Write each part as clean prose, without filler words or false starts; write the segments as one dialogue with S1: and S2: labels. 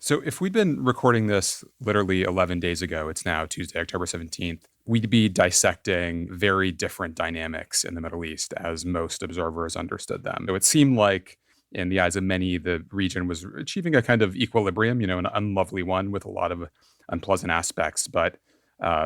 S1: So if we'd been recording this literally 11 days ago, it's now Tuesday, October 17th, we'd be dissecting very different dynamics in the Middle East as most observers understood them. So it seemed like, in the eyes of many, the region was achieving a kind of equilibrium, an unlovely one with a lot of unpleasant aspects, but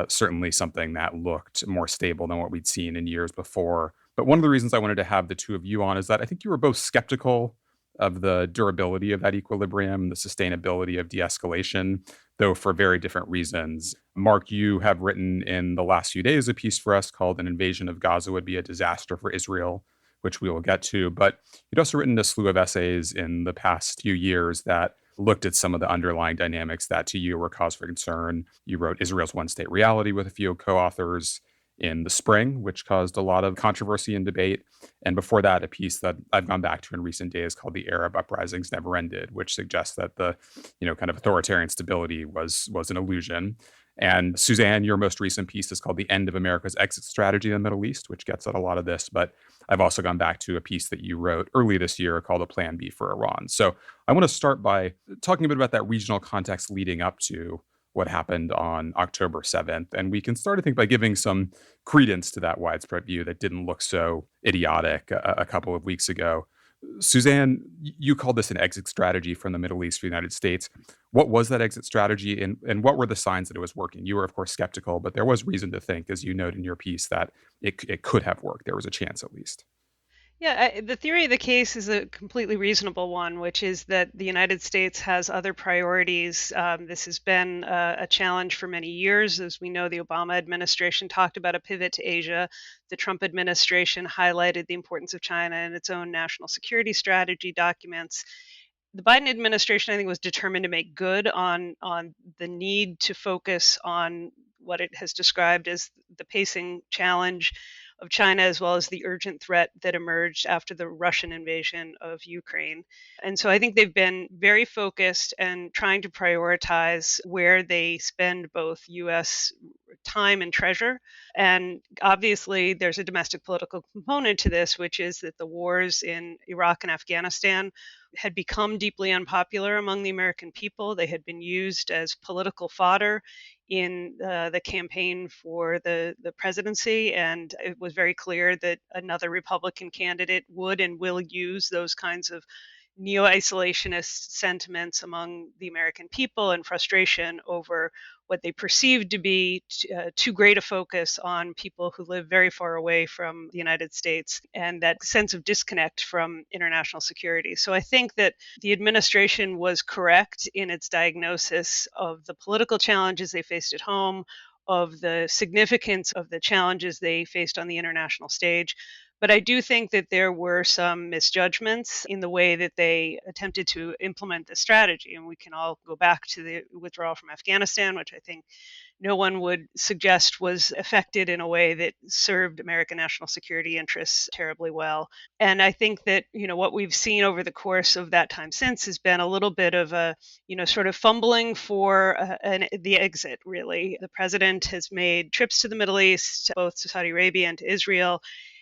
S1: certainly something that looked more stable than what we'd seen in years before. But one of the reasons I wanted to have the two of you on is that I think you were both skeptical of the durability of that equilibrium, the sustainability of de-escalation, though for very different reasons. Mark, you have written in the last few days a piece for us called "An Invasion of Gaza Would Be a Disaster for Israel," which we will get to. But you'd also written a slew of essays in the past few years that looked at some of the underlying dynamics that to you were cause for concern. You wrote "Israel's One-State Reality" with a few co-authors in the spring, which caused a lot of controversy and debate. And before that, a piece that I've gone back to in recent days called "The Arab Uprisings Never Ended," which suggests that the, kind of authoritarian stability was an illusion. And Suzanne, your most recent piece is called "The End of America's Exit Strategy in the Middle East," which gets at a lot of this. But I've also gone back to a piece that you wrote early this year called "A Plan B for Iran." So I want to start by talking a bit about that regional context leading up to what happened on October 7th. And we can start, I think, by giving some credence to that widespread view that didn't look so idiotic a couple of weeks ago. Suzanne, you called this an exit strategy from the Middle East for the United States. What was that exit strategy, and what were the signs that it was working? You were, of course, skeptical, but there was reason to think, as you note in your piece, that it could have worked. There was a chance, at least.
S2: Yeah, the theory of the case is a completely reasonable one, which is that the United States has other priorities. This has been a challenge for many years. As we know, the Obama administration talked about a pivot to Asia. The Trump administration highlighted the importance of China in its own national security strategy documents. The Biden administration, I think, was determined to make good on the need to focus on what it has described as the pacing challenge of China, as well as the urgent threat that emerged after the Russian invasion of Ukraine. And so I think they've been very focused and trying to prioritize where they spend both US time and treasure. And obviously, there's a domestic political component to this, which is that the wars in Iraq and Afghanistan had become deeply unpopular among the American people. They had been used as political fodder in the campaign for the presidency, and it was very clear that another Republican candidate would and will use those kinds of neo-isolationist sentiments among the American people and frustration over what they perceived to be too great a focus on people who live very far away from the United States and that sense of disconnect from international security. So I think that the administration was correct in its diagnosis of the political challenges they faced at home, of the significance of the challenges they faced on the international stage. But I do think that there were some misjudgments in the way that they attempted to implement the strategy. And we can all go back to the withdrawal from Afghanistan, which I think no one would suggest was affected in a way that served American national security interests terribly well. And I think that, what we've seen over the course of that time since has been a little bit of a, sort of fumbling for the exit, really. The president has made trips to the Middle East, both to Saudi Arabia and to Israel.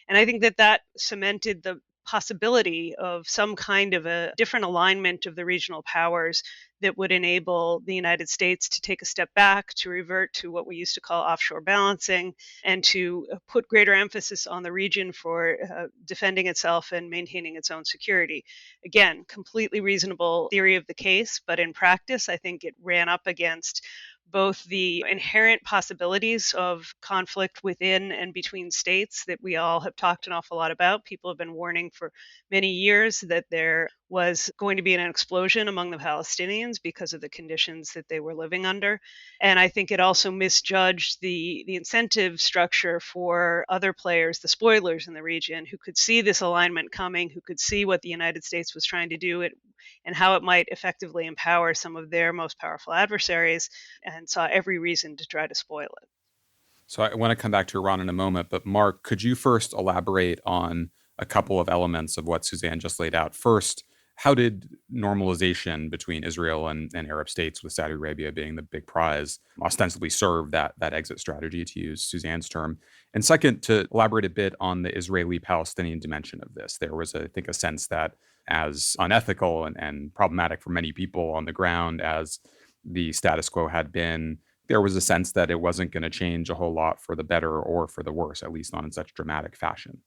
S2: And I think that cemented the possibility of some kind of a different alignment of the regional powers that would enable the United States to take a step back, to revert to what we used to call offshore balancing, and to put greater emphasis on the region for defending itself and maintaining its own security. Again, completely reasonable theory of the case, but in practice, I think it ran up against both the inherent possibilities of conflict within and between states that we all have talked an awful lot about. People have been warning for many years that there was going to be an explosion among the Palestinians because of the conditions that they were living under. And I think it also misjudged the incentive structure for other players, the spoilers in the region, who could see this alignment coming, who could see what the United States was trying to do and how it might effectively empower some of their most powerful adversaries, and saw every reason to try to spoil it.
S1: So I want to come back to Iran in a moment, but Mark, could you first elaborate on a couple of elements of what Suzanne just laid out? First, how did normalization between Israel and Arab states, with Saudi Arabia being the big prize, ostensibly serve that exit strategy, to use Suzanne's term? And second, to elaborate a bit on the Israeli-Palestinian dimension of this. There was, I think, a sense that as unethical and problematic for many people on the ground as the status quo had been, there was a sense that it wasn't going to change a whole lot for the better or for the worse, at least not in such dramatic fashion.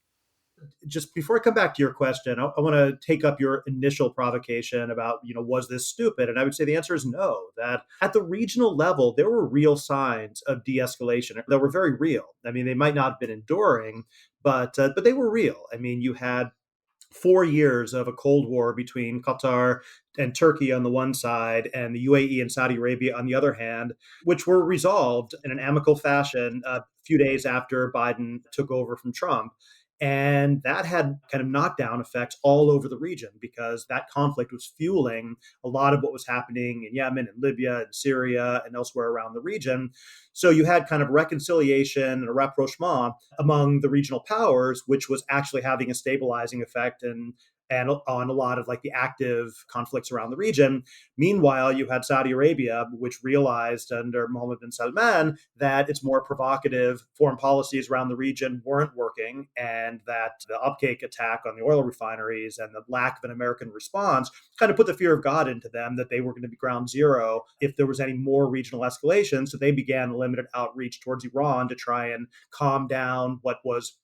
S3: Just before I come back to your question, I want to take up your initial provocation about, was this stupid? And I would say the answer is no, that at the regional level, there were real signs of de-escalation that were very real. I mean, they might not have been enduring, but they were real. I mean, you had 4 years of a Cold War between Qatar and Turkey on the one side and the UAE and Saudi Arabia on the other hand, which were resolved in an amicable fashion a few days after Biden took over from Trump. And that had kind of knockdown effects all over the region because that conflict was fueling a lot of what was happening in Yemen and Libya and Syria and elsewhere around the region. So you had kind of reconciliation and a rapprochement among the regional powers, which was actually having a stabilizing effect and on a lot of like the active conflicts around the region. Meanwhile, you had Saudi Arabia, which realized under Mohammed bin Salman that its more provocative foreign policies around the region weren't working, and that the upcake attack on the oil refineries and the lack of an American response kind of put the fear of God into them that they were going to be ground zero if there was any more regional escalation. So they began a limited outreach towards Iran to try and calm down what was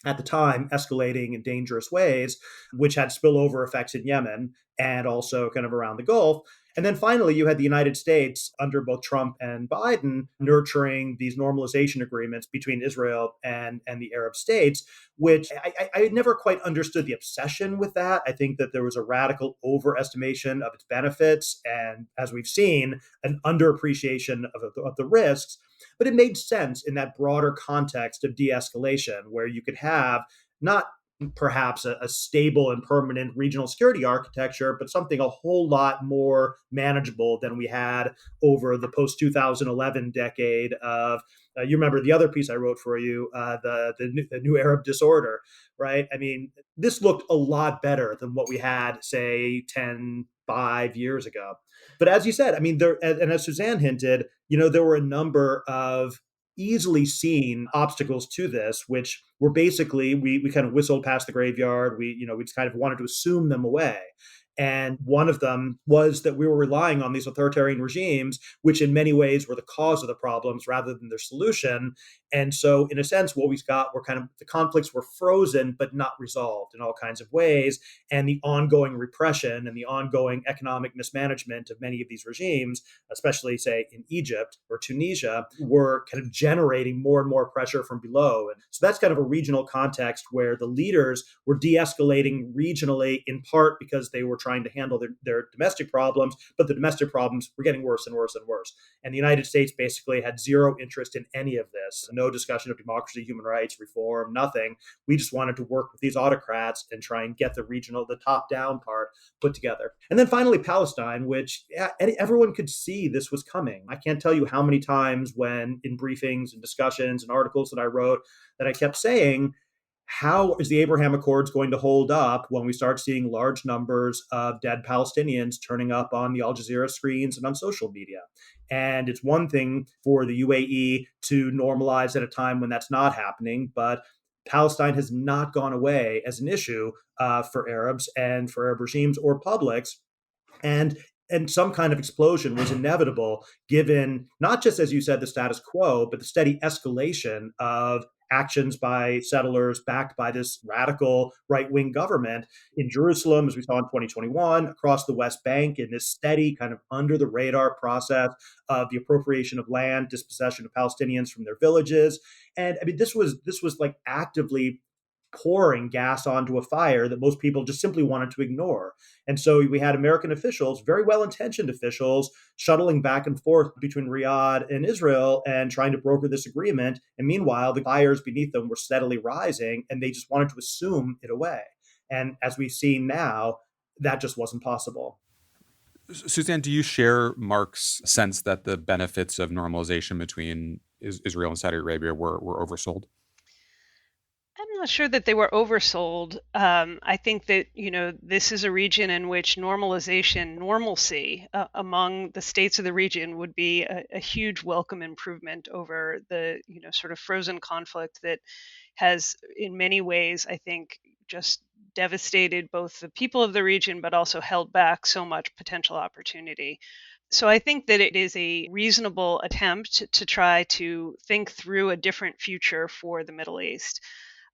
S3: at the time escalating in dangerous ways, which had spillover effects in Yemen and also kind of around the Gulf. And then finally, you had the United States under both Trump and Biden nurturing these normalization agreements between Israel and the Arab states, which I never quite understood the obsession with that. I think that there was a radical overestimation of its benefits and, as we've seen, an underappreciation of the risks. But it made sense in that broader context of de-escalation, where you could have not perhaps a stable and permanent regional security architecture, but something a whole lot more manageable than we had over the post-2011 decade of, you remember the other piece I wrote for you, the new Arab disorder, right? I mean, this looked a lot better than what we had, say, 5 years ago. But as you said, I mean, and as Suzanne hinted, there were a number of easily seen obstacles to this, which were basically, we kind of whistled past the graveyard. We just kind of wanted to assume them away. And one of them was that we were relying on these authoritarian regimes, which in many ways were the cause of the problems rather than their solution. And so, in a sense, what we got were kind of the conflicts were frozen, but not resolved in all kinds of ways. And the ongoing repression and the ongoing economic mismanagement of many of these regimes, especially, say, in Egypt or Tunisia, were kind of generating more and more pressure from below. And so that's kind of a regional context where the leaders were de-escalating regionally, in part because they were trying to handle their domestic problems, but the domestic problems were getting worse and worse and worse. And the United States basically had zero interest in any of this. No discussion of democracy, human rights, reform, nothing. We just wanted to work with these autocrats and try and get the top-down part put together. And then finally, Palestine, which everyone could see this was coming. I can't tell you how many times when in briefings and discussions and articles that I wrote that I kept saying, how is the Abraham Accords going to hold up when we start seeing large numbers of dead Palestinians turning up on the Al Jazeera screens and on social media? And it's one thing for the UAE to normalize at a time when that's not happening, but Palestine has not gone away as an issue for Arabs and for Arab regimes or publics. And some kind of explosion was inevitable, given not just, as you said, the status quo, but the steady escalation of actions by settlers backed by this radical right-wing government in Jerusalem, as we saw in 2021, across the West Bank, in this steady kind of under-the-radar process of the appropriation of land, dispossession of Palestinians from their villages. And I mean, this was like actively pouring gas onto a fire that most people just simply wanted to ignore. And so we had American officials, very well-intentioned officials, shuttling back and forth between Riyadh and Israel and trying to broker this agreement. And meanwhile, the fires beneath them were steadily rising, and they just wanted to assume it away. And as we've seen now, that just wasn't possible.
S1: Suzanne, do you share Mark's sense that the benefits of normalization between Israel and Saudi Arabia were oversold?
S2: I'm not sure that they were oversold. I think that, this is a region in which normalcy among the states of the region would be a huge welcome improvement over the, sort of frozen conflict that has, in many ways, I think, just devastated both the people of the region, but also held back so much potential opportunity. So I think that it is a reasonable attempt to try to think through a different future for the Middle East.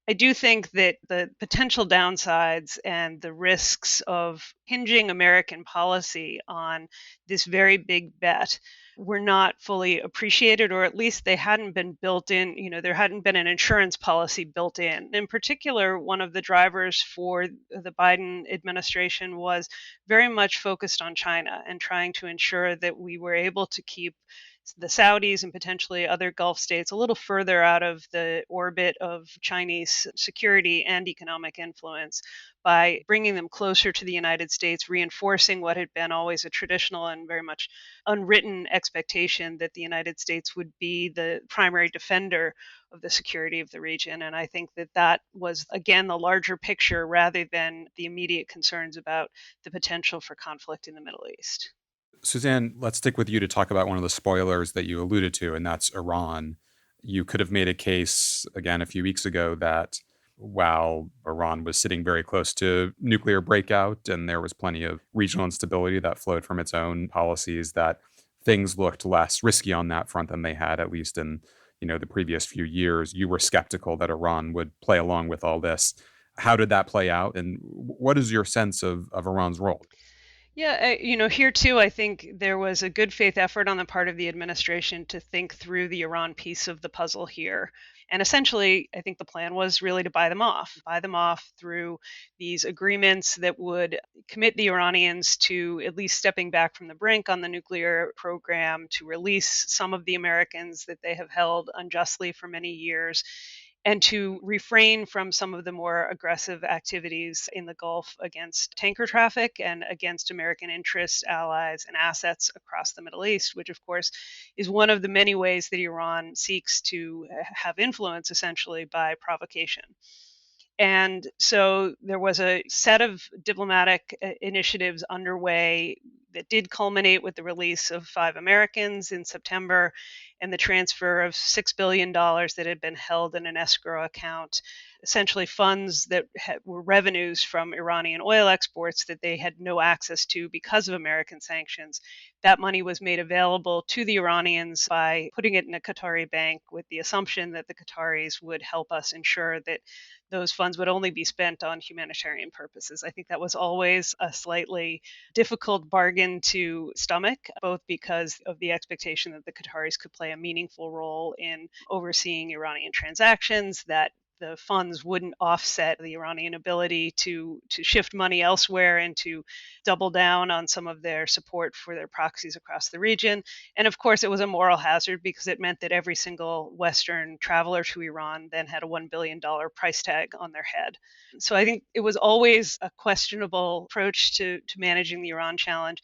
S2: I do think that the potential downsides and the risks of hinging American policy on this very big bet were not fully appreciated, or at least they hadn't been built in. There hadn't been an insurance policy built in. In particular, one of the drivers for the Biden administration was very much focused on China and trying to ensure that we were able to keep the Saudis and potentially other Gulf states a little further out of the orbit of Chinese security and economic influence by bringing them closer to the United States, reinforcing what had been always a traditional and very much unwritten expectation that the United States would be the primary defender of the security of the region. And I think that that was, again, the larger picture rather than the immediate concerns about the potential for conflict in the Middle East.
S1: Suzanne, let's stick with you to talk about one of the spoilers that you alluded to, and that's Iran. You could have made a case, again, a few weeks ago that while Iran was sitting very close to nuclear breakout and there was plenty of regional instability that flowed from its own policies, that things looked less risky on that front than they had, at least in the previous few years. You were skeptical that Iran would play along with all this. How did that play out? And what is your sense of Iran's role?
S2: Yeah, here too, I think there was a good faith effort on the part of the administration to think through the Iran piece of the puzzle here. And essentially, I think the plan was really to buy them off through these agreements that would commit the Iranians to at least stepping back from the brink on the nuclear program, to release some of the Americans that they have held unjustly for many years, and to refrain from some of the more aggressive activities in the Gulf against tanker traffic and against American interests, allies, and assets across the Middle East, which, of course, is one of the many ways that Iran seeks to have influence, essentially, by provocation. And so there was a set of diplomatic initiatives underway that did culminate with the release of 5 Americans in September and the transfer of $6 billion that had been held in an escrow account, essentially funds that were revenues from Iranian oil exports that they had no access to because of American sanctions. That money was made available to the Iranians by putting it in a Qatari bank with the assumption that the Qataris would help us ensure that those funds would only be spent on humanitarian purposes. I think that was always a slightly difficult bargain to stomach, both because of the expectation that the Qataris could play a meaningful role in overseeing Iranian transactions, that the funds wouldn't offset the Iranian ability to shift money elsewhere and to double down on some of their support for their proxies across the region. And of course, it was a moral hazard because it meant that every single Western traveler to Iran then had a $1 billion price tag on their head. So I think it was always a questionable approach to managing the Iran challenge.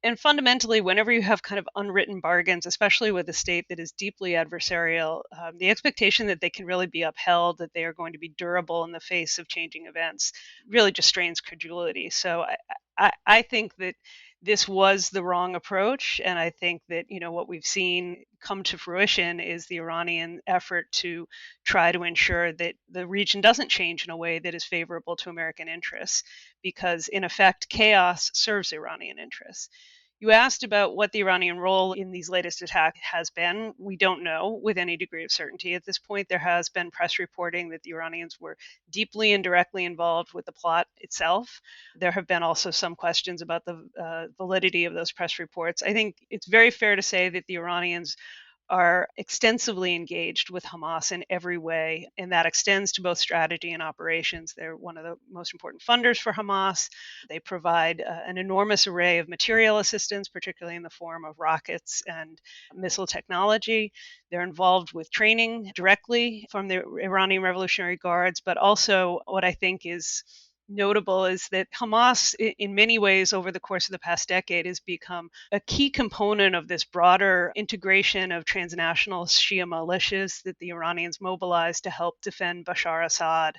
S2: And fundamentally, whenever you have kind of unwritten bargains, especially with a state that is deeply adversarial, the expectation that they can really be upheld, that they are going to be durable in the face of changing events, really just strains credulity. So I think that this was the wrong approach. And I think that, what we've seen come to fruition is the Iranian effort to try to ensure that the region doesn't change in a way that is favorable to American interests, because in effect, chaos serves Iranian interests. You asked about what the Iranian role in these latest attacks has been. We don't know with any degree of certainty at this point. There has been press reporting that the Iranians were deeply and directly involved with the plot itself. There have been also some questions about the validity of those press reports. I think it's very fair to say that the Iranians are extensively engaged with Hamas in every way, and that extends to both strategy and operations. They're one of the most important funders for Hamas. They provide an enormous array of material assistance, particularly in the form of rockets and missile technology. They're involved with training directly from the Iranian Revolutionary Guards, but also what I think is notable is that Hamas, in many ways, over the course of the past decade, has become a key component of this broader integration of transnational Shia militias that the Iranians mobilized to help defend Bashar Assad.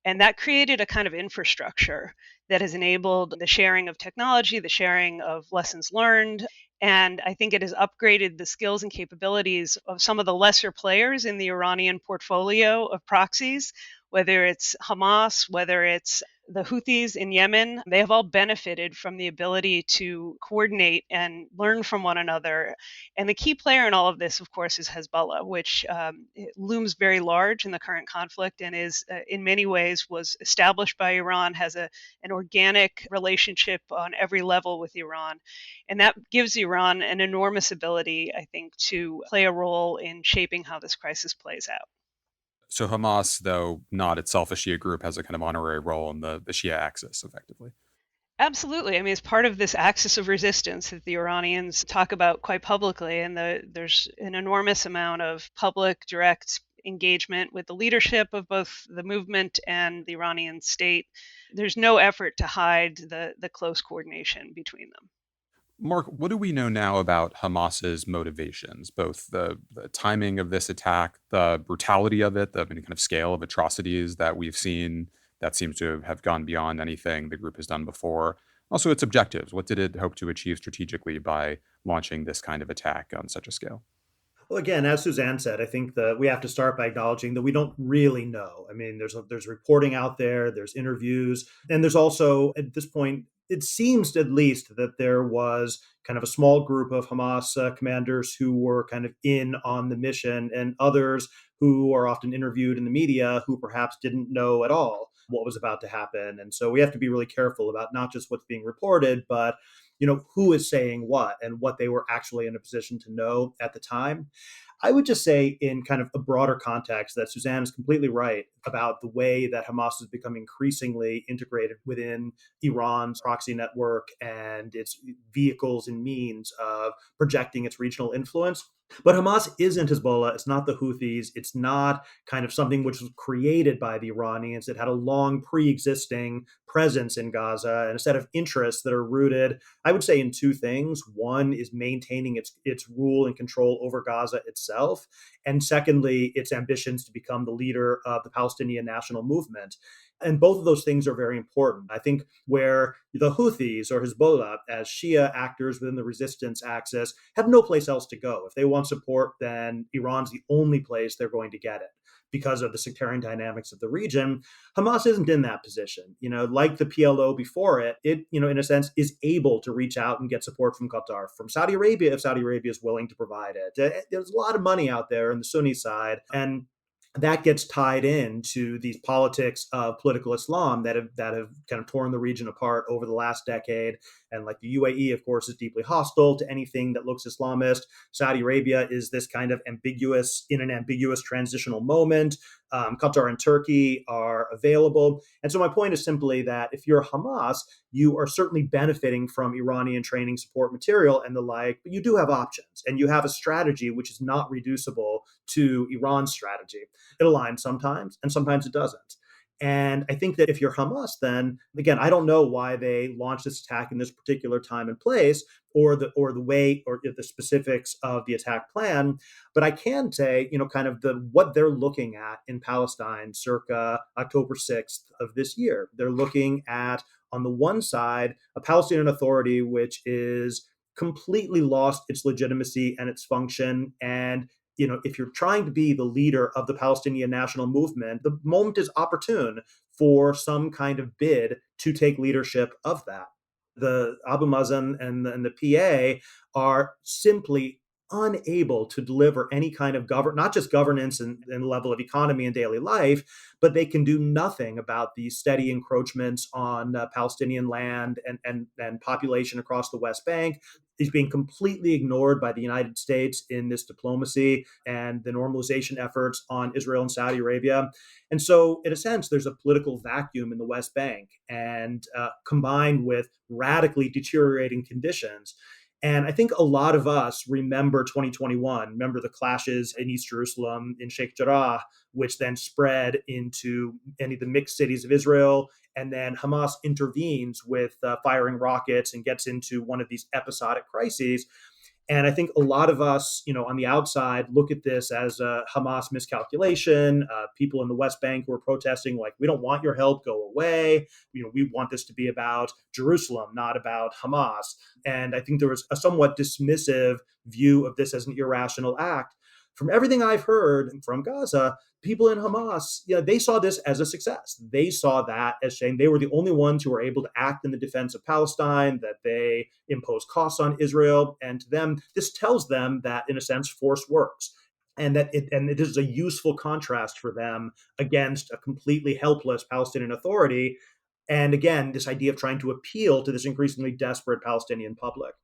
S2: And that created a kind of infrastructure that has enabled the sharing of technology, the sharing of lessons learned. And I think it has upgraded the skills and capabilities of some of the lesser players in the Iranian portfolio of proxies, whether it's Hamas, whether it's the Houthis in Yemen, they have all benefited from the ability to coordinate and learn from one another. And the key player in all of this, of course, is Hezbollah, which it looms very large in the current conflict and is, in many ways, was established by Iran, has an organic relationship on every level with Iran. And that gives Iran an enormous ability, I think, to play a role in shaping how this crisis plays out.
S1: So Hamas, though not itself a Shia group, has a kind of honorary role in the Shia axis, effectively.
S2: Absolutely. I mean, it's part of this axis of resistance that the Iranians talk about quite publicly. And there's an enormous amount of public, direct engagement with the leadership of both the movement and the Iranian state. There's no effort to hide the close coordination between them.
S1: Mark, what do we know now about Hamas's motivations, both the timing of this attack, the brutality of it, the kind of scale of atrocities that we've seen that seems to have gone beyond anything the group has done before? Also, its objectives. What did it hope to achieve strategically by launching this kind of attack on such a scale?
S3: Well, again, as Suzanne said, I think that we have to start by acknowledging that we don't really know. I mean, there's reporting out there, there's interviews, and there's also, at this point, it seems at least that there was kind of a small group of Hamas commanders who were kind of in on the mission, and others who are often interviewed in the media who perhaps didn't know at all what was about to happen. And so we have to be really careful about not just what's being reported, but who is saying what and what they were actually in a position to know at the time. I would just say, in kind of a broader context, that Suzanne is completely right about the way that Hamas has become increasingly integrated within Iran's proxy network and its vehicles and means of projecting its regional influence. But Hamas isn't Hezbollah. It's not the Houthis. It's not kind of something which was created by the Iranians. It had a long pre-existing presence in Gaza and a set of interests that are rooted, I would say, in two things. One is maintaining its rule and control over Gaza itself. And secondly, its ambitions to become the leader of the Palestinian national movement. And both of those things are very important. I think where the Houthis or Hezbollah, as Shia actors within the resistance axis, have no place else to go. If they want support, then Iran's the only place they're going to get it because of the sectarian dynamics of the region. Hamas isn't in that position. Like the PLO before it, in a sense, is able to reach out and get support from Qatar, from Saudi Arabia, if Saudi Arabia is willing to provide it. There's a lot of money out there on the Sunni side, and that gets tied into these politics of political Islam that have kind of torn the region apart over the last decade. And like the UAE, of course, is deeply hostile to anything that looks Islamist. Saudi Arabia is this kind of ambiguous transitional moment. Qatar and Turkey are available. And so my point is simply that if you're Hamas, you are certainly benefiting from Iranian training support material and the like, but you do have options and you have a strategy which is not reducible to Iran's strategy. It aligns sometimes and sometimes it doesn't. And I think that if you're Hamas, then again, I don't know why they launched this attack in this particular time and place, or the way or the specifics of the attack plan. But I can say, kind of what they're looking at in Palestine circa October 6th of this year. They're looking at, on the one side, a Palestinian Authority which is completely lost its legitimacy and its function. And if you're trying to be the leader of the Palestinian national movement, the moment is opportune for some kind of bid to take leadership of that. The Abu Mazen and the PA are simply unable to deliver any kind of not just governance and level of economy and daily life, but they can do nothing about the steady encroachments on Palestinian land and population across the West Bank. Is being completely ignored by the United States in this diplomacy and the normalization efforts on Israel and Saudi Arabia. And so, in a sense, there's a political vacuum in the West Bank, and combined with radically deteriorating conditions. And I think a lot of us remember 2021, remember the clashes in East Jerusalem, in Sheikh Jarrah, which then spread into any of the mixed cities of Israel. And then Hamas intervenes with firing rockets and gets into one of these episodic crises. And I think a lot of us, on the outside, look at this as a Hamas miscalculation. People in the West Bank who are protesting, like, we don't want your help, go away. We want this to be about Jerusalem, not about Hamas. And I think there was a somewhat dismissive view of this as an irrational act. From everything I've heard from Gaza, people in Hamas, they saw this as a success. They saw that as saying they were the only ones who were able to act in the defense of Palestine, that they imposed costs on Israel. And to them, this tells them that, in a sense, force works. And it is a useful contrast for them against a completely helpless Palestinian Authority. And again, this idea of trying to appeal to this increasingly desperate Palestinian public.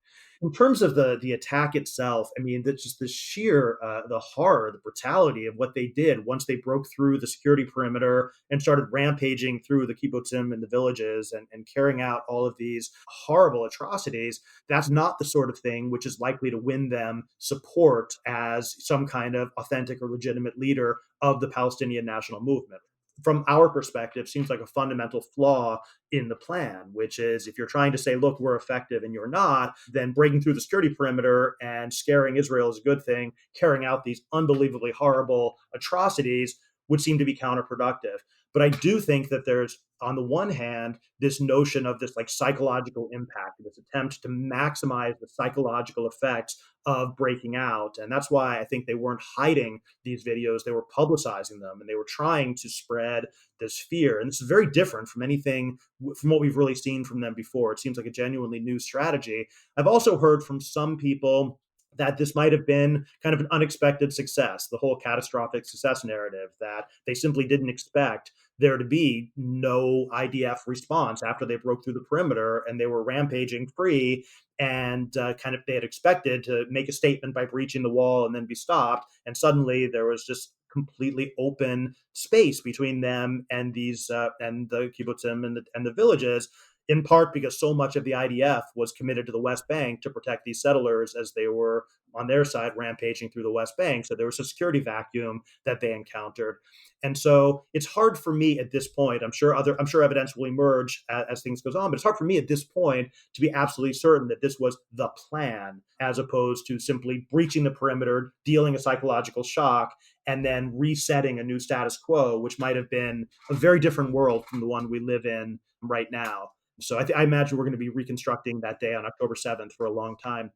S3: In terms of the attack itself, I mean, that's just the sheer, the horror, the brutality of what they did once they broke through the security perimeter and started rampaging through the kibbutzim and the villages and carrying out all of these horrible atrocities. That's not the sort of thing which is likely to win them support as some kind of authentic or legitimate leader of the Palestinian national movement. From our perspective, seems like a fundamental flaw in the plan, which is if you're trying to say, look, we're effective and you're not, then breaking through the security perimeter and scaring Israel is a good thing, carrying out these unbelievably horrible atrocities would seem to be counterproductive. But I do think that there's, on the one hand, this notion of this like psychological impact, this attempt to maximize the psychological effects of breaking out. And that's why I think they weren't hiding these videos. They were publicizing them and they were trying to spread this fear. And this is very different from anything from what we've really seen from them before. It seems like a genuinely new strategy. I've also heard from some people that this might have been kind of an unexpected success, the whole catastrophic success narrative, that they simply didn't expect there to be no IDF response after they broke through the perimeter and they were rampaging free and kind of they had expected to make a statement by breaching the wall and then be stopped. And suddenly there was just completely open space between them and these and the kibbutzim and the villages, in part because so much of the IDF was committed to the West Bank to protect these settlers as they were on their side rampaging through the West Bank. So there was a security vacuum that they encountered. And so it's hard for me at this point, I'm sure evidence will emerge as things goes on, but it's hard for me at this point to be absolutely certain that this was the plan, as opposed to simply breaching the perimeter, dealing a psychological shock, and then resetting a new status quo, which might have been a very different world from the one we live in right now. So I imagine we're going to be reconstructing that day on October 7th for a long time.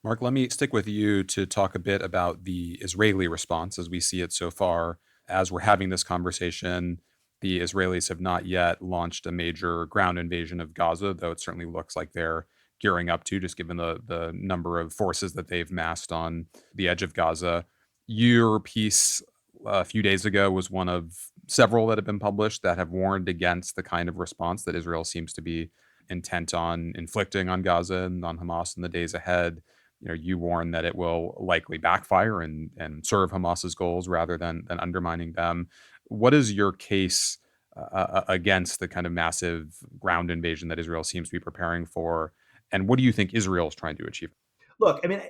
S1: Mark, let me stick with you to talk a bit about the Israeli response as we see it so far. As we're having this conversation, the Israelis have not yet launched a major ground invasion of Gaza, though it certainly looks like they're gearing up to, just given the number of forces that they've massed on the edge of Gaza. Your piece a few days ago was one of several that have been published that have warned against the kind of response that Israel seems to be intent on inflicting on Gaza and on Hamas in the days ahead. You warn that it will likely backfire and serve Hamas's goals rather than undermining them. What is your case against the kind of massive ground invasion that Israel seems to be preparing for? And what do you think Israel is trying to achieve?
S3: Look, I mean,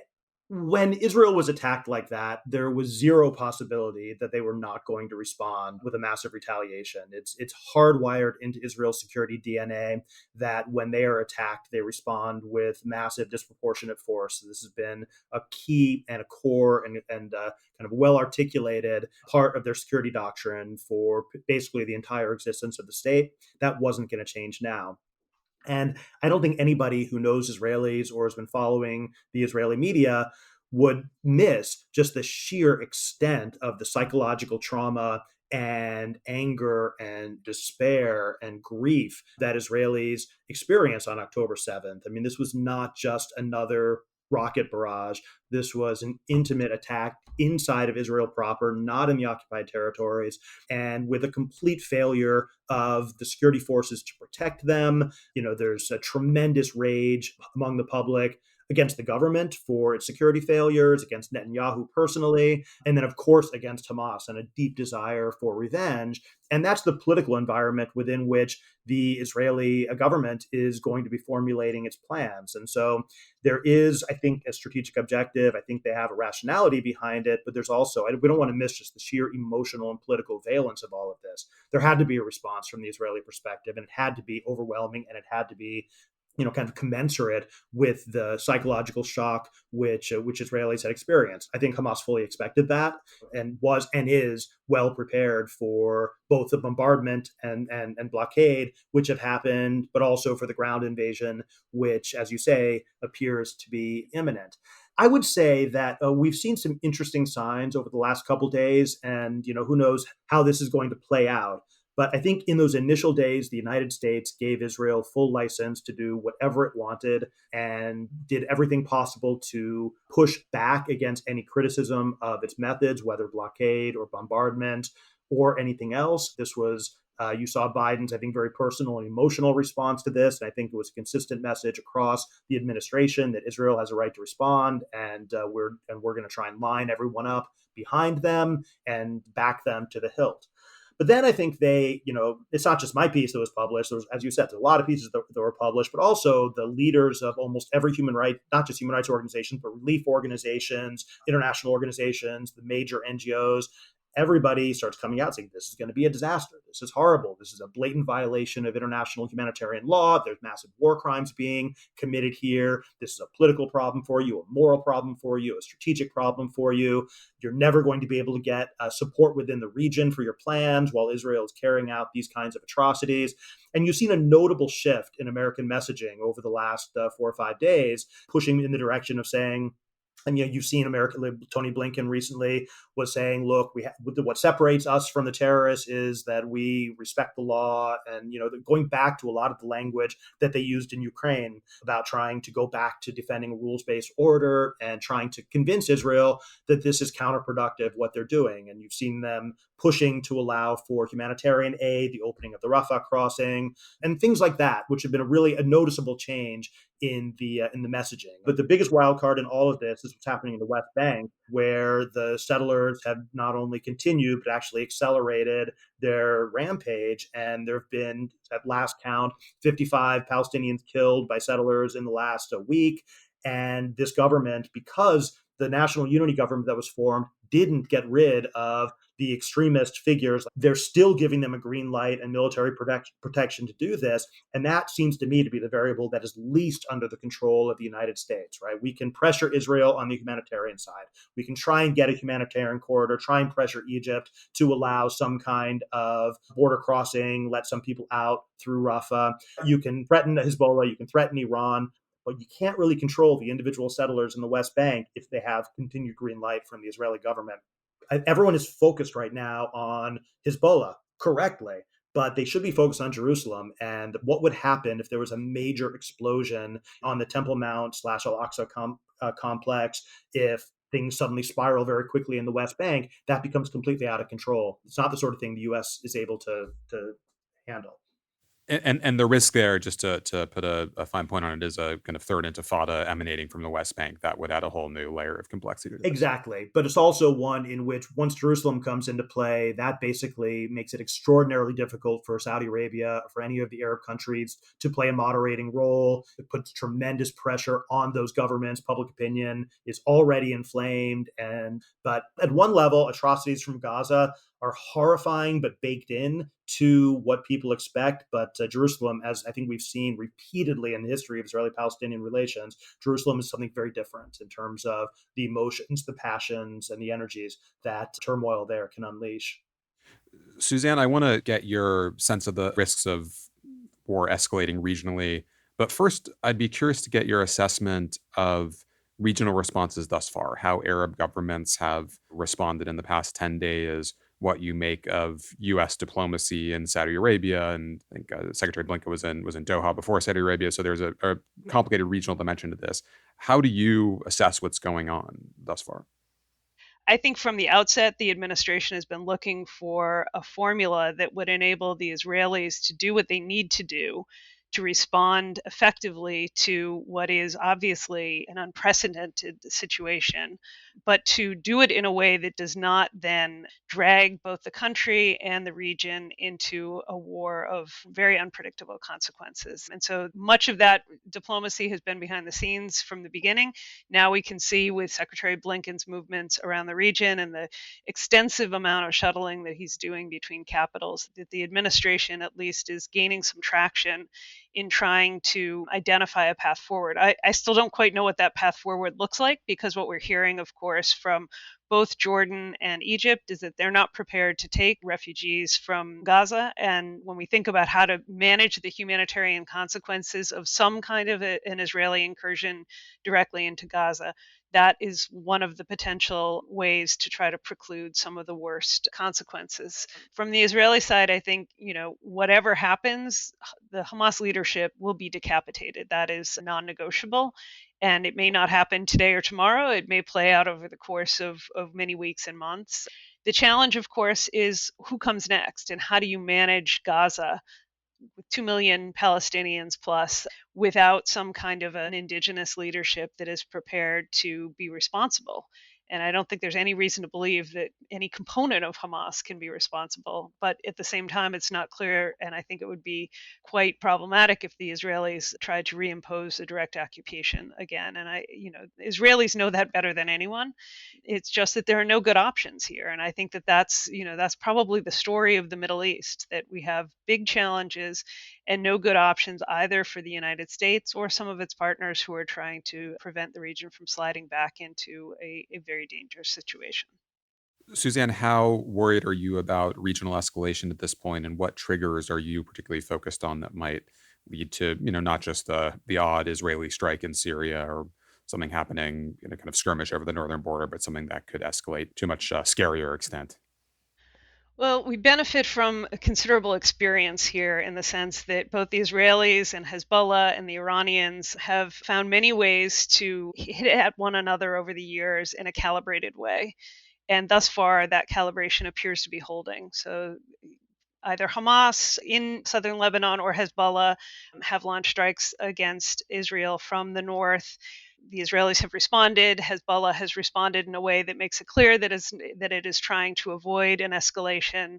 S3: when Israel was attacked like that, there was zero possibility that they were not going to respond with a massive retaliation. It's hardwired into Israel's security DNA that when they are attacked, they respond with massive disproportionate force. This has been a key and a core and kind of well-articulated part of their security doctrine for basically the entire existence of the state. That wasn't going to change now. And I don't think anybody who knows Israelis or has been following the Israeli media would miss just the sheer extent of the psychological trauma and anger and despair and grief that Israelis experienced on October 7th. I mean, this was not just another rocket barrage. This was an intimate attack inside of Israel proper, not in the occupied territories, and with a complete failure of the security forces to protect them. There's a tremendous rage among the public against the government for its security failures, against Netanyahu personally, and then, of course, against Hamas, and a deep desire for revenge. And that's the political environment within which the Israeli government is going to be formulating its plans. And so there is, I think, a strategic objective. I think they have a rationality behind it, but there's also, we don't want to miss just the sheer emotional and political valence of all of this. There had to be a response from the Israeli perspective, and it had to be overwhelming, and it had to be kind of commensurate with the psychological shock which Israelis had experienced. I think Hamas fully expected that and was and is well prepared for both the bombardment and blockade, which have happened, but also for the ground invasion, which, as you say, appears to be imminent. I would say that we've seen some interesting signs over the last couple of days, and who knows how this is going to play out. But I think in those initial days, the United States gave Israel full license to do whatever it wanted and did everything possible to push back against any criticism of its methods, whether blockade or bombardment or anything else. This was you saw Biden's, I think, very personal and emotional response to this. And I think it was a consistent message across the administration that Israel has a right to respond, and we're going to try and line everyone up behind them and back them to the hilt. But then I think it's not just my piece that was published. There's, as you said, there's a lot of pieces that were published, but also the leaders of almost every human rights, not just human rights organizations, but relief organizations, international organizations, the major NGOs. Everybody starts coming out saying this is going to be a disaster. This is horrible. This is a blatant violation of international humanitarian law. There's massive war crimes being committed here. This is a political problem for you, a moral problem for you, a strategic problem for you. You're never going to be able to get support within the region for your plans while Israel is carrying out these kinds of atrocities. And you've seen a notable shift in American messaging over the last 4 or 5 days, pushing in the direction of saying, and you've seen Tony Blinken recently was saying, look, what separates us from the terrorists is that we respect the law, and going back to a lot of the language that they used in Ukraine about trying to go back to defending a rules-based order and trying to convince Israel that this is counterproductive what they're doing. And you've seen them pushing to allow for humanitarian aid, the opening of the Rafah crossing, and things like that, which have been a noticeable change in the messaging. But the biggest wild card in all of this is what's happening in the West Bank, where the settlers have not only continued but actually accelerated their rampage. And there have been, at last count, 55 Palestinians killed by settlers in the last week. And this government, because the national unity government that was formed didn't get rid of the extremist figures, they're still giving them a green light and military protection to do this. And that seems to me to be the variable that is least under the control of the United States, right? We can pressure Israel on the humanitarian side. We can try and get a humanitarian corridor, try and pressure Egypt to allow some kind of border crossing, let some people out through Rafah. You can threaten Hezbollah, you can threaten Iran, but you can't really control the individual settlers in the West Bank if they have continued green light from the Israeli government. Everyone is focused right now on Hezbollah, correctly, but they should be focused on Jerusalem and what would happen if there was a major explosion on the Temple Mount / Al-Aqsa complex. If things suddenly spiral very quickly in the West Bank, that becomes completely out of control. It's not the sort of thing the U.S. is able to handle.
S1: And the risk there, just to put a fine point on it, is a kind of third intifada emanating from the West Bank that would add a whole new layer of complexity to this.
S3: Exactly. But it's also one in which once Jerusalem comes into play, that basically makes it extraordinarily difficult for Saudi Arabia, for any of the Arab countries to play a moderating role. It puts tremendous pressure on those governments. Public opinion is already inflamed. But at one level, atrocities from Gaza are horrifying but baked in to what people expect. But Jerusalem, as I think we've seen repeatedly in the history of Israeli-Palestinian relations, Jerusalem is something very different in terms of the emotions, the passions, and the energies that turmoil there can unleash.
S1: Suzanne, I want to get your sense of the risks of war escalating regionally. But first, I'd be curious to get your assessment of regional responses thus far, how Arab governments have responded in the past 10 days, what you make of U.S. diplomacy in Saudi Arabia. And I think Secretary Blinken was in Doha before Saudi Arabia. So there's a complicated regional dimension to this. How do you assess what's going on thus far?
S2: I think from the outset, the administration has been looking for a formula that would enable the Israelis to do what they need to do to respond effectively to what is obviously an unprecedented situation, but to do it in a way that does not then drag both the country and the region into a war of very unpredictable consequences. And so much of that diplomacy has been behind the scenes from the beginning. Now we can see with Secretary Blinken's movements around the region and the extensive amount of shuttling that he's doing between capitals that the administration at least is gaining some traction in trying to identify a path forward. I still don't quite know what that path forward looks like, because what we're hearing, of course, from both Jordan and Egypt is that they're not prepared to take refugees from Gaza. And when we think about how to manage the humanitarian consequences of some kind of an Israeli incursion directly into Gaza, that is one of the potential ways to try to preclude some of the worst consequences. From the Israeli side, I think, whatever happens, the Hamas leadership will be decapitated. That is non-negotiable. And it may not happen today or tomorrow. It may play out over the course of many weeks and months. The challenge, of course, is who comes next and how do you manage Gaza with 2 million Palestinians plus without some kind of an indigenous leadership that is prepared to be responsible. And I don't think there's any reason to believe that any component of Hamas can be responsible. But at the same time, it's not clear. And I think it would be quite problematic if the Israelis tried to reimpose a direct occupation again. And Israelis know that better than anyone. It's just that there are no good options here. And I think that's probably the story of the Middle East, that we have big challenges and no good options either for the United States or some of its partners who are trying to prevent the region from sliding back into a very dangerous situation.
S1: Suzanne, how worried are you about regional escalation at this point, and what triggers are you particularly focused on that might lead to, not just the odd Israeli strike in Syria or something happening in a kind of skirmish over the northern border, but something that could escalate to a much scarier extent?
S2: Well, we benefit from a considerable experience here in the sense that both the Israelis and Hezbollah and the Iranians have found many ways to hit at one another over the years in a calibrated way. And thus far, that calibration appears to be holding. So either Hamas in southern Lebanon or Hezbollah have launched strikes against Israel from the north. The Israelis have responded. Hezbollah has responded in a way that makes it clear that it is trying to avoid an escalation.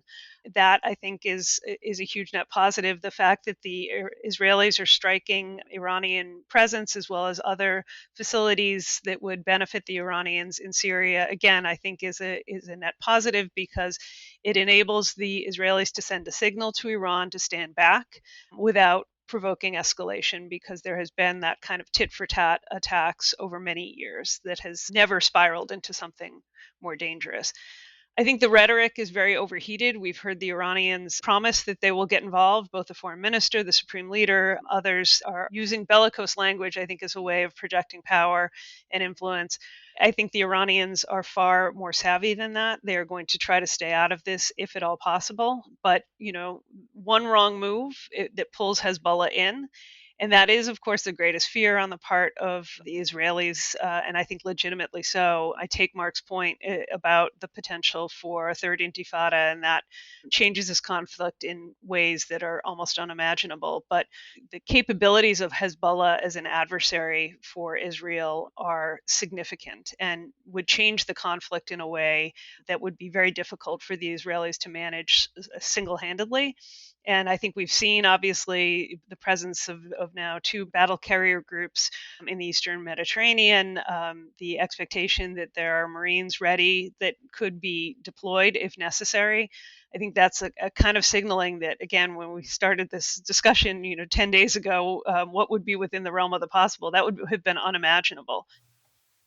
S2: That, I think, is a huge net positive. The fact that the Israelis are striking Iranian presence as well as other facilities that would benefit the Iranians in Syria, again, I think is a net positive, because it enables the Israelis to send a signal to Iran to stand back without provoking escalation, because there has been that kind of tit for tat attacks over many years that has never spiraled into something more dangerous. I think the rhetoric is very overheated. We've heard the Iranians promise that they will get involved, both the foreign minister, the supreme leader. Others are using bellicose language, I think, as a way of projecting power and influence. I think the Iranians are far more savvy than that. They are going to try to stay out of this if at all possible. But, one wrong move that pulls Hezbollah in. And that is, of course, the greatest fear on the part of the Israelis, and I think legitimately so. I take Mark's point about the potential for a third intifada, and that changes this conflict in ways that are almost unimaginable. But the capabilities of Hezbollah as an adversary for Israel are significant and would change the conflict in a way that would be very difficult for the Israelis to manage single-handedly. And I think we've seen, obviously, the presence of now 2 battle carrier groups in the Eastern Mediterranean, the expectation that there are Marines ready that could be deployed if necessary. I think that's a kind of signaling that, again, when we started this discussion, 10 days ago, what would be within the realm of the possible, that would have been unimaginable.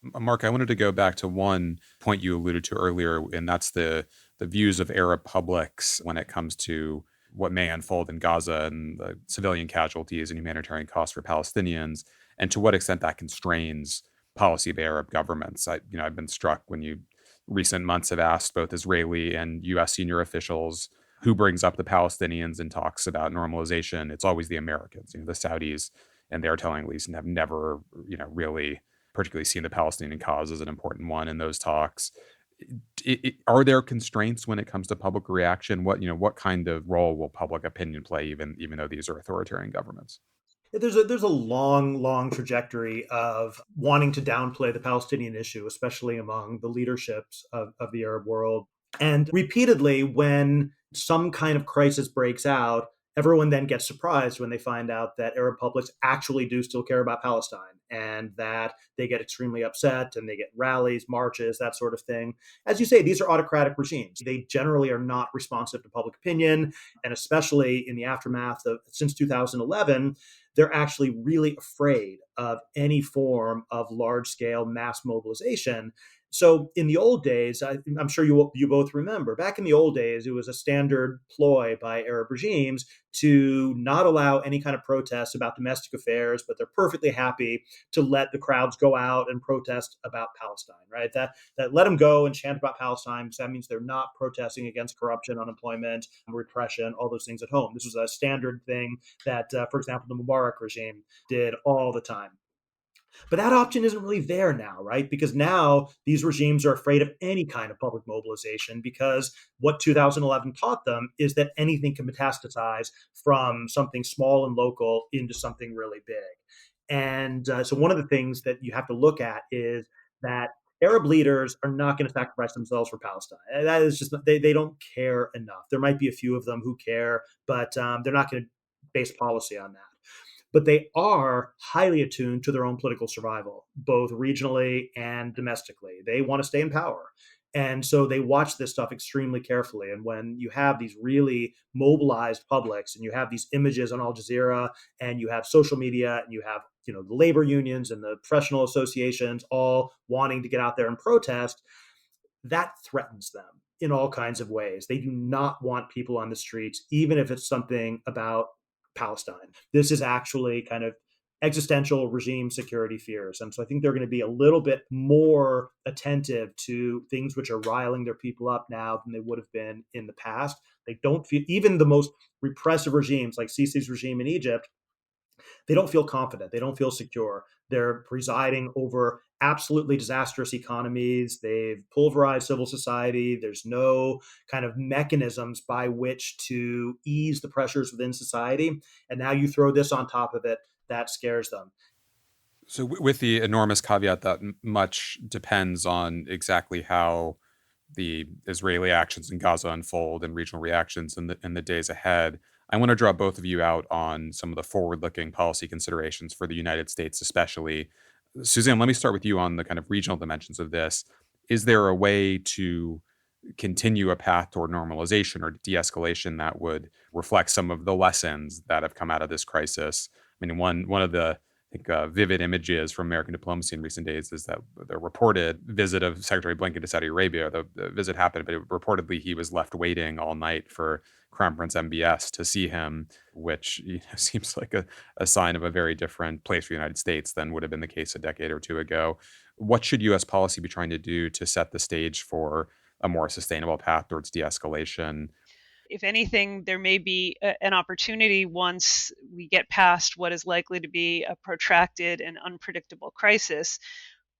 S1: Mark, I wanted to go back to one point you alluded to earlier, and that's the views of Arab publics when it comes to what may unfold in Gaza and the civilian casualties and humanitarian costs for Palestinians, and to what extent that constrains policy of Arab governments. I've been struck when recent months have asked both Israeli and U.S. senior officials who brings up the Palestinians and talks about normalization. It's always the Americans, the Saudis, and they're telling, at least, and have never, really particularly seen the Palestinian cause as an important one in those talks. Are there constraints when it comes to public reaction? What kind of role will public opinion play, even though these are authoritarian governments?
S3: There's a long trajectory of wanting to downplay the Palestinian issue, especially among the leaderships of the Arab world. And repeatedly, when some kind of crisis breaks out, Everyone then gets surprised when they find out that Arab publics actually do still care about Palestine, and that they get extremely upset and they get rallies, marches, that sort of thing. As you say, these are autocratic regimes. They generally are not responsive to public opinion, and especially in the aftermath of since 2011, they're actually really afraid of any form of large scale mass mobilization. So in the old days, I'm sure you both remember, back in the old days, it was a standard ploy by Arab regimes to not allow any kind of protest about domestic affairs, but they're perfectly happy to let the crowds go out and protest about Palestine, right? That let them go and chant about Palestine, because that means they're not protesting against corruption, unemployment, repression, all those things at home. This was a standard thing that, for example, the Mubarak regime did all the time. But that option isn't really there now, right? Because now these regimes are afraid of any kind of public mobilization, because what 2011 taught them is that anything can metastasize from something small and local into something really big. And so one of the things that you have to look at is that Arab leaders are not going to sacrifice themselves for Palestine. That is just, they don't care enough. There might be a few of them who care, but they're not going to base policy on that. But they are highly attuned to their own political survival, both regionally and domestically. They want to stay in power. And so they watch this stuff extremely carefully. And when you have these really mobilized publics, and you have these images on Al Jazeera, and you have social media, and you have the labor unions and the professional associations all wanting to get out there and protest, that threatens them in all kinds of ways. They do not want people on the streets, even if it's something about Palestine. This is actually kind of existential regime security fears. And so I think they're going to be a little bit more attentive to things which are riling their people up now than they would have been in the past. They don't feel, even the most repressive regimes like Sisi's regime in Egypt, they don't feel confident. They don't feel secure. They're presiding over absolutely disastrous economies. They've pulverized civil society. There's no kind of mechanisms by which to ease the pressures within society. And now you throw this on top of it, that scares them.
S1: So, with the enormous caveat that much depends on exactly how the Israeli actions in Gaza unfold and regional reactions in the days ahead, I want to draw both of you out on some of the forward-looking policy considerations for the United States, especially. Suzanne, let me start with you on the kind of regional dimensions of this. Is there a way to continue a path toward normalization or de-escalation that would reflect some of the lessons that have come out of this crisis? I mean, one of the vivid images from American diplomacy in recent days is that the reported visit of Secretary Blinken to Saudi Arabia. The visit happened, but reportedly he was left waiting all night for Crown Prince MBS to see him, which seems like a sign of a very different place for the United States than would have been the case a decade or two ago. What should U.S. policy be trying to do to set the stage for a more sustainable path towards de-escalation?
S2: If anything, there may be an opportunity once we get past what is likely to be a protracted and unpredictable crisis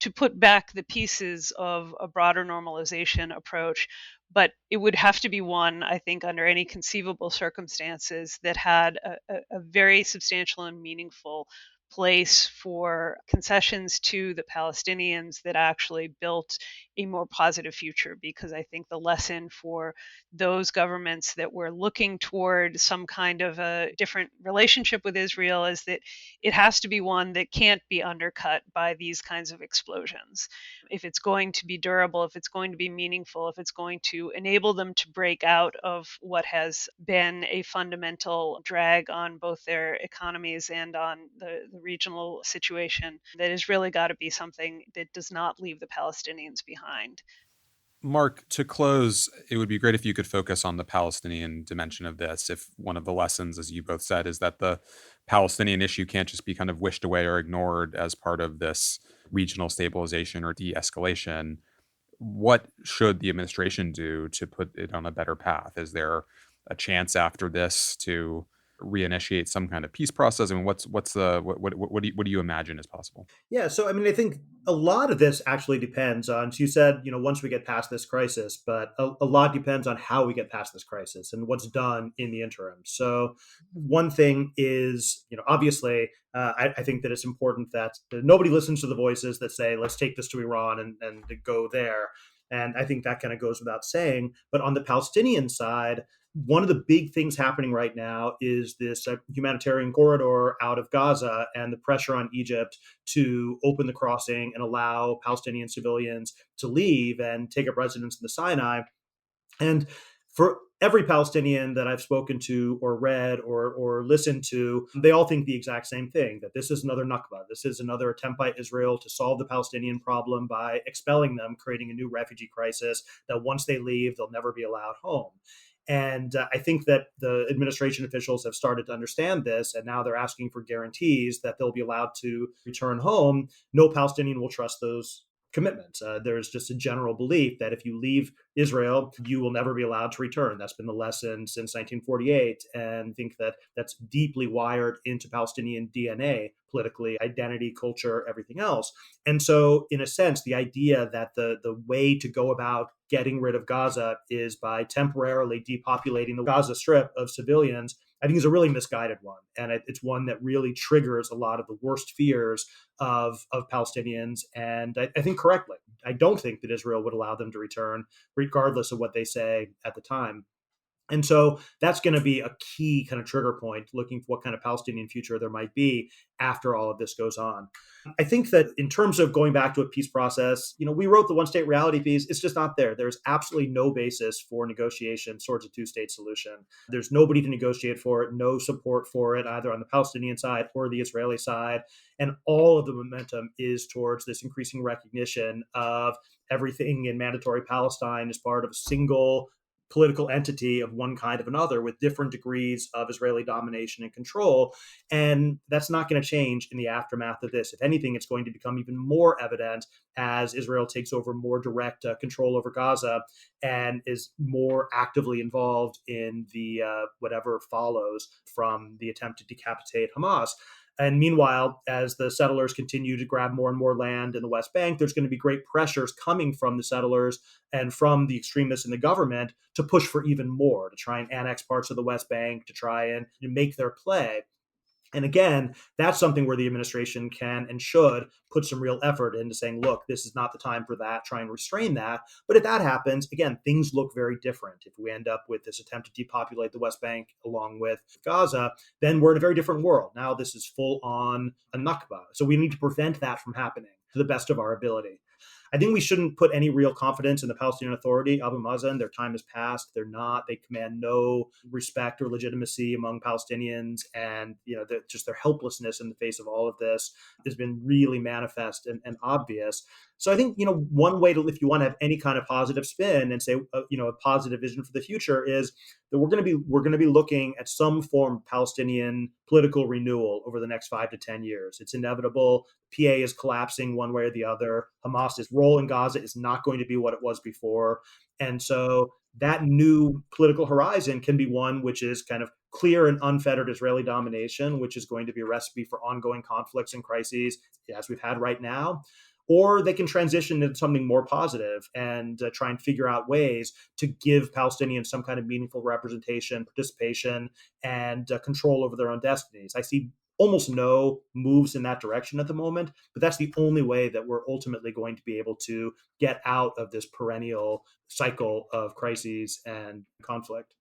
S2: to put back the pieces of a broader normalization approach. But it would have to be one, I think, under any conceivable circumstances that had a very substantial and meaningful place for concessions to the Palestinians that actually built a more positive future. Because I think the lesson for those governments that were looking toward some kind of a different relationship with Israel is that it has to be one that can't be undercut by these kinds of explosions. If it's going to be durable, if it's going to be meaningful, if it's going to enable them to break out of what has been a fundamental drag on both their economies and on the regional situation, that has really got to be something that does not leave the Palestinians behind.
S1: Mark, to close, it would be great if you could focus on the Palestinian dimension of this. If one of the lessons, as you both said, is that the Palestinian issue can't just be kind of wished away or ignored as part of this regional stabilization or de-escalation, what should the administration do to put it on a better path? Is there a chance after this to reinitiate some kind of peace process? I mean, what do you imagine is possible?
S3: Yeah, so I mean, I think a lot of this actually depends on, so you said, once we get past this crisis, but a lot depends on how we get past this crisis and what's done in the interim. So one thing is, obviously, I think that it's important that nobody listens to the voices that say, let's take this to Iran and go there. And I think that kind of goes without saying. But on the Palestinian side, One of the big things happening right now is this humanitarian corridor out of Gaza and the pressure on Egypt to open the crossing and allow Palestinian civilians to leave and take up residence in the Sinai. And for every Palestinian that I've spoken to or read or listened to, they all think the exact same thing, that this is another Nakba. This is another attempt by Israel to solve the Palestinian problem by expelling them, creating a new refugee crisis that once they leave, they'll never be allowed home. And I think that the administration officials have started to understand this, and now they're asking for guarantees that they'll be allowed to return home. No Palestinian will trust those commitments. There's just a general belief that if you leave Israel, you will never be allowed to return. That's been the lesson since 1948, and I think that that's deeply wired into Palestinian DNA, politically, identity, culture, everything else. And so, in a sense, the idea that the way to go about getting rid of Gaza is by temporarily depopulating the Gaza Strip of civilians, I think is a really misguided one. And it's one that really triggers a lot of the worst fears of Palestinians. And I think correctly. I don't think that Israel would allow them to return, regardless of what they say at the time. And so that's going to be a key kind of trigger point, looking for what kind of Palestinian future there might be after all of this goes on. I think that in terms of going back to a peace process, we wrote the one state reality piece. It's just not there. There's absolutely no basis for negotiation towards a two-state solution. There's nobody to negotiate for it, no support for it, either on the Palestinian side or the Israeli side. And all of the momentum is towards this increasing recognition of everything in mandatory Palestine as part of a single political entity of one kind of another with different degrees of Israeli domination and control. And that's not going to change in the aftermath of this. If anything, it's going to become even more evident as Israel takes over more direct control over Gaza and is more actively involved in the whatever follows from the attempt to decapitate Hamas. And meanwhile, as the settlers continue to grab more and more land in the West Bank, there's going to be great pressures coming from the settlers and from the extremists in the government to push for even more, to try and annex parts of the West Bank, to try and make their play. And again, that's something where the administration can and should put some real effort into saying, look, this is not the time for that, try and restrain that. But if that happens, again, things look very different. If we end up with this attempt to depopulate the West Bank along with Gaza, then we're in a very different world. Now this is full on a Nakba. So we need to prevent that from happening to the best of our ability. I think we shouldn't put any real confidence in the Palestinian Authority, Abu Mazen. Their time has passed. They command no respect or legitimacy among Palestinians. And, just their helplessness in the face of all of this has been really manifest and obvious. So I think, one way to, if you want to have any kind of positive spin and say, a positive vision for the future is that we're going to be looking at some form of Palestinian political renewal over the next 5 to 10 years. It's inevitable. PA is collapsing one way or the other. Hamas's role in Gaza is not going to be what it was before. And so that new political horizon can be one which is kind of clear and unfettered Israeli domination, which is going to be a recipe for ongoing conflicts and crises as we've had right now. Or they can transition into something more positive and try and figure out ways to give Palestinians some kind of meaningful representation, participation, and control over their own destinies. I see almost no moves in that direction at the moment, but that's the only way that we're ultimately going to be able to get out of this perennial cycle of crises and conflict.